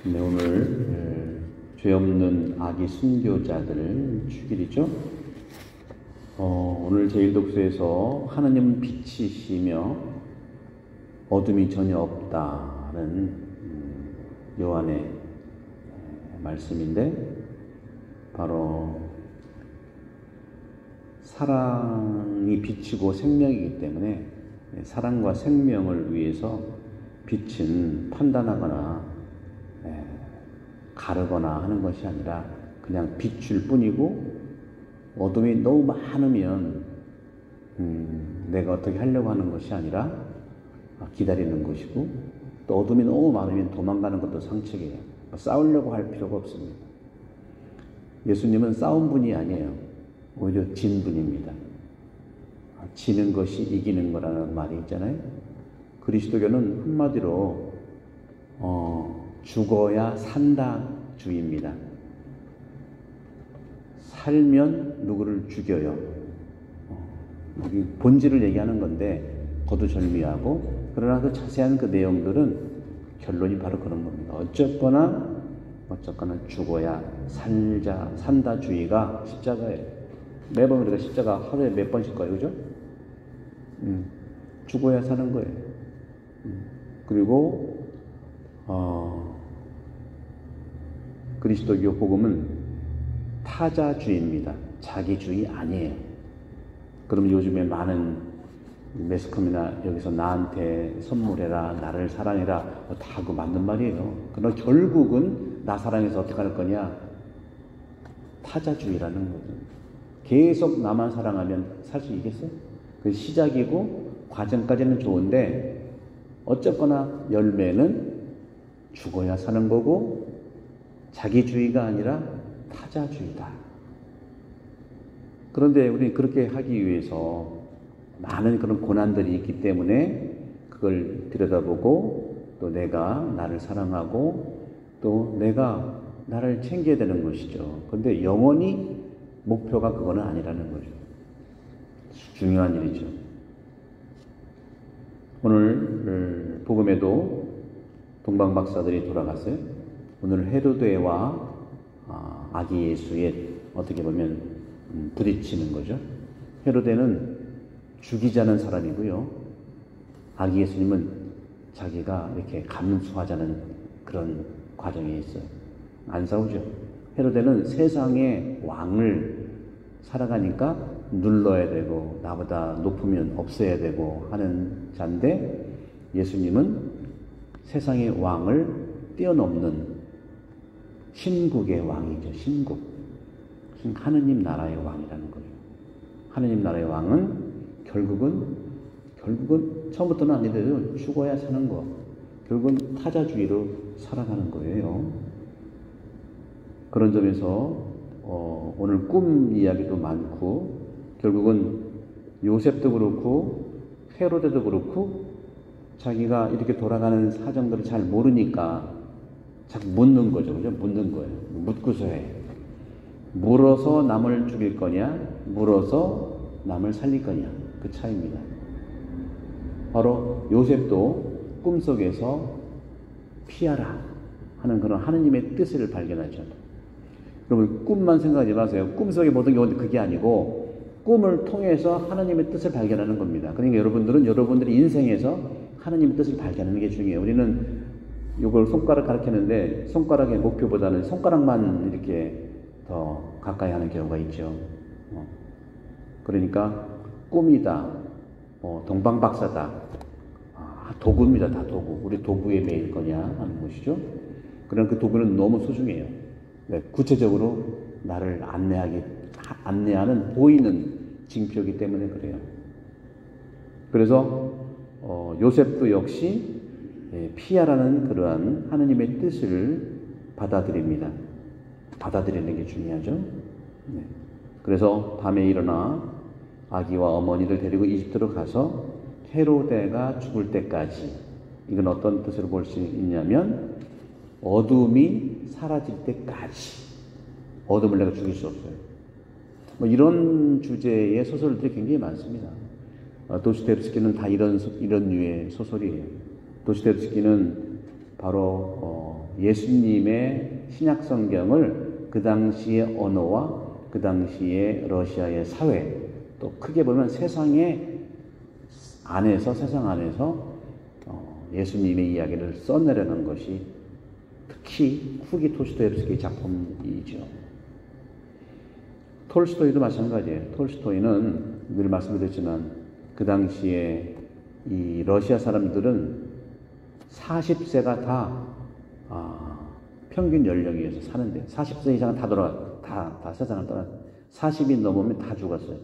네, 오늘 죄 없는 아기 순교자들 주길이죠. 오늘 제1독서에서 하느님은 빛이시며 어둠이 전혀 없다는 요한의 말씀인데, 바로 사랑이 빛이고 생명이기 때문에 사랑과 생명을 위해서 빛은 판단하거나 가르거나 하는 것이 아니라 그냥 비출 뿐이고, 어둠이 너무 많으면 내가 어떻게 하려고 하는 것이 아니라 기다리는 것이고, 또 어둠이 너무 많으면 도망가는 것도 상책이에요. 싸우려고 할 필요가 없습니다. 예수님은 싸운 분이 아니에요. 오히려 진 분입니다. 지는 것이 이기는 거라는 말이 있잖아요. 그리스도교는 한마디로 죽어야 산다 주의입니다. 살면 누구를 죽여요. 여기 본질을 얘기하는 건데 거두절미하고, 그러나 그 자세한 그 내용들은 결론이 바로 그런 겁니다. 어쨌거나 죽어야 산다 주의가 십자가예요. 매번 우리가 십자가 하루에 몇 번씩 가요, 그죠? 죽어야 사는 거예요. 그리고 그리스도교 복음은 타자주의입니다. 자기주의 아니에요. 그럼 요즘에 많은 매스컴이나 여기서 나한테 선물해라, 나를 사랑해라, 다 그거 맞는 말이에요. 그러나 결국은 나 사랑해서 어떻게 할 거냐? 타자주의라는 거죠. 계속 나만 사랑하면 살 수 있겠어요? 그 시작이고 과정까지는 좋은데, 어쨌거나 열매는 죽어야 사는 거고, 자기주의가 아니라 타자주의다. 그런데 우리는 그렇게 하기 위해서 많은 그런 고난들이 있기 때문에 그걸 들여다보고, 또 내가 나를 사랑하고, 또 내가 나를 챙겨야 되는 것이죠. 그런데 영원히 목표가 그거는 아니라는 거죠. 중요한 일이죠. 오늘 복음에도 동방박사들이 돌아갔어요. 오늘 헤로데와 아기 예수의 어떻게 보면 부딪히는 거죠. 헤로데는 죽이자는 사람이고요, 아기 예수님은 자기가 이렇게 감수하자는 그런 과정에 있어요. 안 싸우죠. 헤로데는 세상의 왕을 살아가니까 눌러야 되고, 나보다 높으면 없애야 되고 하는 자인데, 예수님은 세상의 왕을 뛰어넘는 신국의 왕이죠. 신국. 하느님 나라의 왕이라는 거예요. 하느님 나라의 왕은 결국은 처음부터는 아니더라도 죽어야 사는 거. 결국은 타자주의로 살아가는 거예요. 그런 점에서 오늘 꿈 이야기도 많고, 결국은 요셉도 그렇고 헤로데도 그렇고 자기가 이렇게 돌아가는 사정들을 잘 모르니까 자꾸 묻는 거죠. 그죠? 묻는 거예요. 묻고서 해. 물어서 남을 죽일 거냐, 물어서 남을 살릴 거냐, 그 차이입니다. 바로 요셉도 꿈속에서 피하라 하는 그런 하느님의 뜻을 발견하죠. 여러분, 꿈만 생각하지 마세요. 꿈속에 모든 게 그게 아니고, 꿈을 통해서 하나님의 뜻을 발견하는 겁니다. 그러니까 여러분들은 여러분들의 인생에서 하나님의 뜻을 발견하는 게 중요해요. 우리는 이걸 손가락 가리키는데, 손가락의 목표보다는 손가락만 이렇게 더 가까이 하는 경우가 있죠. 그러니까 꿈이다, 동방박사다, 도구입니다. 다 도구. 우리 도구에 매일 거냐 하는 것이죠. 그러나 그 도구는 너무 소중해요. 구체적으로 나를 안내하는 보이는 징표이기 때문에 그래요. 그래서 요셉도 역시 피하라는 그러한 하느님의 뜻을 받아들입니다. 받아들이는 게 중요하죠. 그래서 밤에 일어나 아기와 어머니를 데리고 이집트로 가서 헤로데가 죽을 때까지, 이건 어떤 뜻으로 볼 수 있냐면, 어둠이 사라질 때까지. 어둠을 내가 죽일 수 없어요. 이런 주제의 소설들이 굉장히 많습니다. 도스토옙스키는 다 이런 류의 소설이에요. 도스토옙스키는 바로 예수님의 신약 성경을 그 당시의 언어와 그 당시의 러시아의 사회, 또 크게 보면 세상 안에서 예수님의 이야기를 써내려는 것이 특히 후기 톨스토예프스키의 작품이죠. 톨스토이도 마찬가지예요. 톨스토이는 늘 말씀드렸지만 그 당시에 이 러시아 사람들은 40세가 다 평균 연령에서 사는데 40세 이상은 다 세상을 떠나 40이 넘으면 다 죽었어요.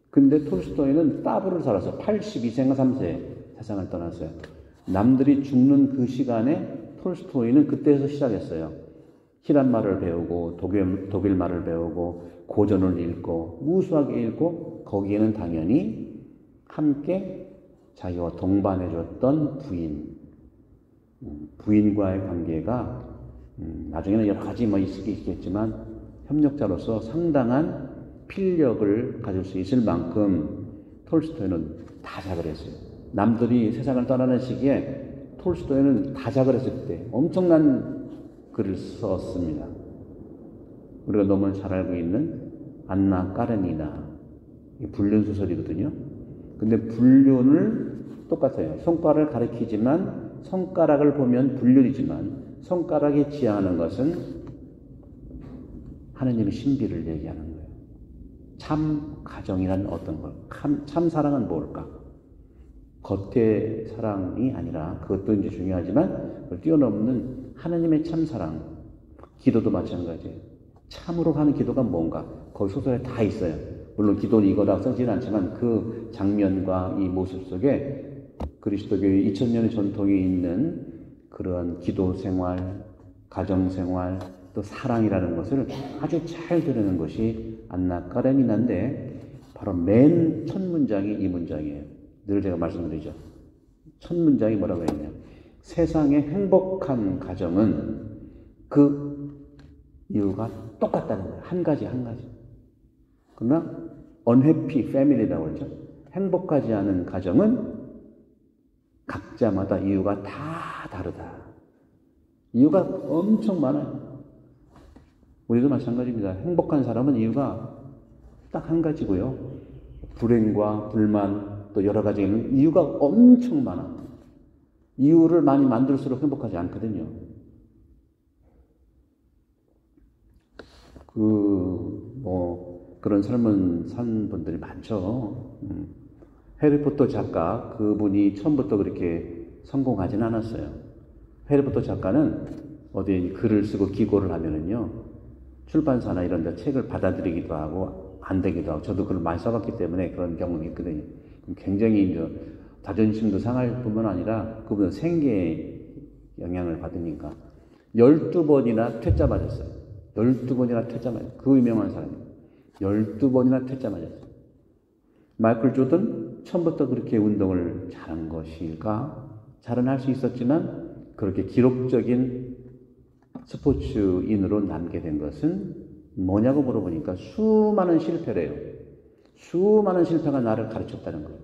근데 톨스토이는 따블을 살아서 82세인가 3세에 세상을 떠났어요. 남들이 죽는 그 시간에 톨스토이는 그때에서 시작했어요. 히란 말을 배우고 독일 말을 배우고 고전을 읽고 우수하게 읽고 거기에는 당연히 함께 자기와 동반해줬던 부인과의 관계가 나중에는 여러 가지 있겠지만 협력자로서 상당한 필력을 가질 수 있을 만큼 톨스토이는 다작을 했어요. 남들이 세상을 떠나는 시기에 톨스토이는 다작을 했을 때 엄청난 글을 썼습니다. 우리가 너무 잘 알고 있는 안나 까레니나 불륜 소설이거든요. 근데 불륜을 똑같아요. 손가락을 가리키지만 손가락을 보면 불륜이지만 손가락이 지향하는 것은 하느님의 신비를 얘기하는 거예요. 참 가정이란 어떤 걸, 참 사랑은 뭘까? 겉의 사랑이 아니라 그것도 이제 중요하지만 그걸 뛰어넘는 하느님의 참 사랑. 기도도 마찬가지예요. 참으로 하는 기도가 뭔가? 거기 소설에 다 있어요. 물론 기도는 이거다 써지는 않지만 그 장면과 이 모습 속에 그리스도교의 2000년의 전통이 있는 그런 기도 생활, 가정 생활, 또 사랑이라는 것을 아주 잘 드러내는 것이 안나 까레니나인데 바로 맨 첫 문장이 이 문장이에요. 늘 제가 말씀드리죠. 첫 문장이 뭐라고 했냐? 세상의 행복한 가정은 그 이유가 똑같다는 거예요. 한 가지. 그러나 unhappy family라고 그러죠. 행복하지 않은 가정은 각자마다 이유가 다 다르다. 이유가 엄청 많아요. 우리도 마찬가지입니다. 행복한 사람은 이유가 딱 한 가지고요. 불행과 불만 또 여러 가지 이유가 엄청 많아. 이유를 많이 만들수록 행복하지 않거든요. 그런 삶을 산 분들이 많죠. 해리포터 작가, 그분이 처음부터 그렇게 성공하진 않았어요. 해리포터 작가는 어디 글을 쓰고 기고를 하면은요, 출판사나 이런 데 책을 받아들이기도 하고, 안 되기도 하고, 저도 글을 많이 써봤기 때문에 그런 경험이 있거든요. 굉장히 이제 자존심도 상할 뿐만 아니라 그분은 생계에 영향을 받으니까 12번이나 퇴짜 맞았어요. 12번이나 퇴짜 맞았어요. 그 유명한 사람이에요. 12번이나 퇴짜 맞았어요. 마이클 조던 처음부터 그렇게 운동을 잘한 것일까? 잘은 할 수 있었지만 그렇게 기록적인 스포츠인으로 남게 된 것은 뭐냐고 물어보니까 수많은 실패래요. 수많은 실패가 나를 가르쳤다는 거예요.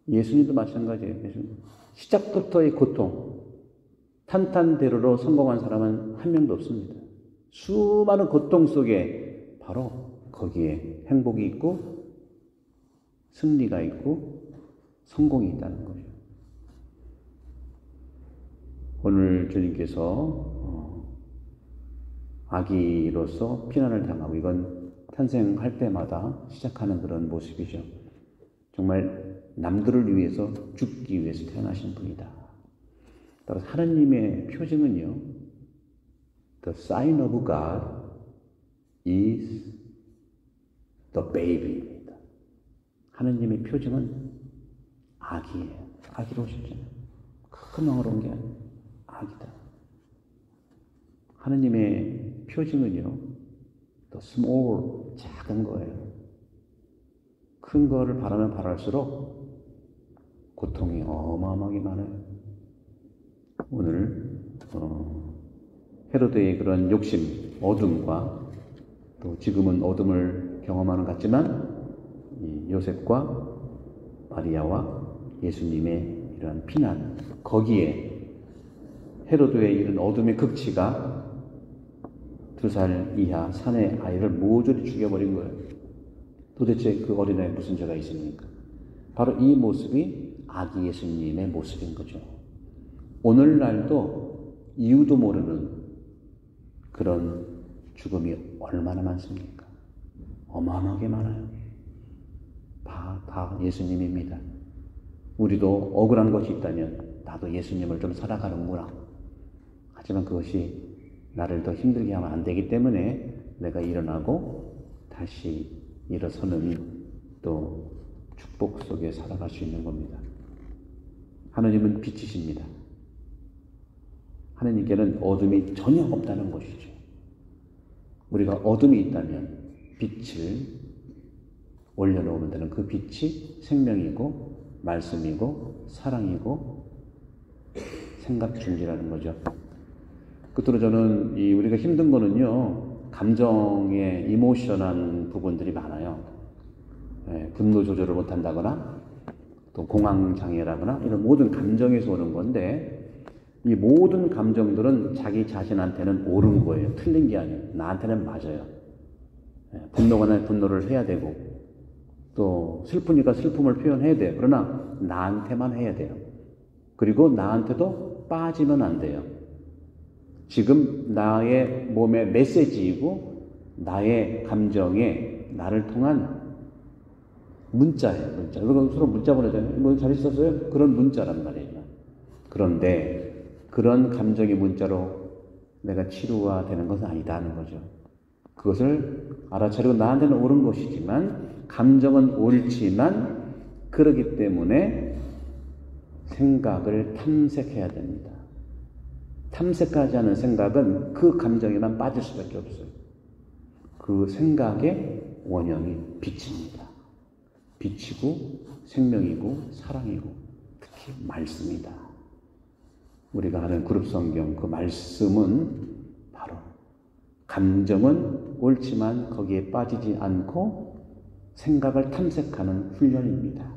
예수님도 마찬가지예요. 예수님. 시작부터의 고통, 탄탄대로로 성공한 사람은 한 명도 없습니다. 수많은 고통 속에 바로 거기에 행복이 있고 승리가 있고 성공이 있다는 거죠. 오늘 주님께서 아기로서 피난을 당하고 이건 탄생할 때마다 시작하는 그런 모습이죠. 정말 남들을 위해서 죽기 위해서 태어나신 분이다. 따라서 하나님의 표징은요, The sign of God is the baby입니다. 하나님의 표징은 아기예요. 아기로 오셨잖아요. 큰 어려운 게 아니에요. 아기다. 하나님의 표징은요, the small, 작은 거예요. 큰 거를 바라면 바랄수록 고통이 어마어마하게 많아요. 오늘 헤로드의 그런 욕심, 어둠과 또 지금은 어둠을 경험하는 것 같지만 이 요셉과 마리아와 예수님의 이런 피난, 거기에 헤로드의 이런 어둠의 극치가 2살 이하 사내 아이를 모조리 죽여버린 거예요. 도대체 그 어린아이에 무슨 죄가 있습니까? 바로 이 모습이 아기 예수님의 모습인 거죠. 오늘날도 이유도 모르는 그런 죽음이 얼마나 많습니까? 어마어마하게 많아요. 다 예수님입니다. 우리도 억울한 것이 있다면 나도 예수님을 좀 살아가는구나. 하지만 그것이 나를 더 힘들게 하면 안 되기 때문에 내가 일어나고 다시 일어서는 또 축복 속에 살아갈 수 있는 겁니다. 하느님은 빛이십니다. 하느님께는 어둠이 전혀 없다는 것이죠. 우리가 어둠이 있다면 빛을 올려놓으면 되는 그 빛이 생명이고 말씀이고 사랑이고 생각준비라는 거죠. 끝으로 저는 우리가 힘든 거는요, 감정의 이모션한 부분들이 많아요. 분노 조절을 못한다거나 또 공황장애라거나 이런 모든 감정에서 오는 건데, 이 모든 감정들은 자기 자신한테는 옳은 거예요. 틀린 게 아니에요. 나한테는 맞아요. 분노가 나면 분노를 해야 되고, 또 슬프니까 슬픔을 표현해야 돼요. 그러나 나한테만 해야 돼요. 그리고 나한테도 빠지면 안 돼요. 지금 나의 몸의 메시지이고 나의 감정에 나를 통한 문자예요. 문자. 여러분 서로 문자 보내잖아요. 뭐 잘 있었어요? 그런 문자란 말이에요. 그런데 그런 감정의 문자로 내가 치료가 되는 것은 아니다는 거죠. 그것을 알아차리고 나한테는 옳은 것이지만, 감정은 옳지만 그러기 때문에 생각을 탐색해야 됩니다. 탐색하지 않은 생각은 그 감정에만 빠질 수밖에 없어요. 그 생각의 원형이 빛입니다. 빛이고 생명이고 사랑이고 특히 말씀이다. 우리가 하는 그룹 성경, 그 말씀은 바로 감정은 옳지만 거기에 빠지지 않고 생각을 탐색하는 훈련입니다.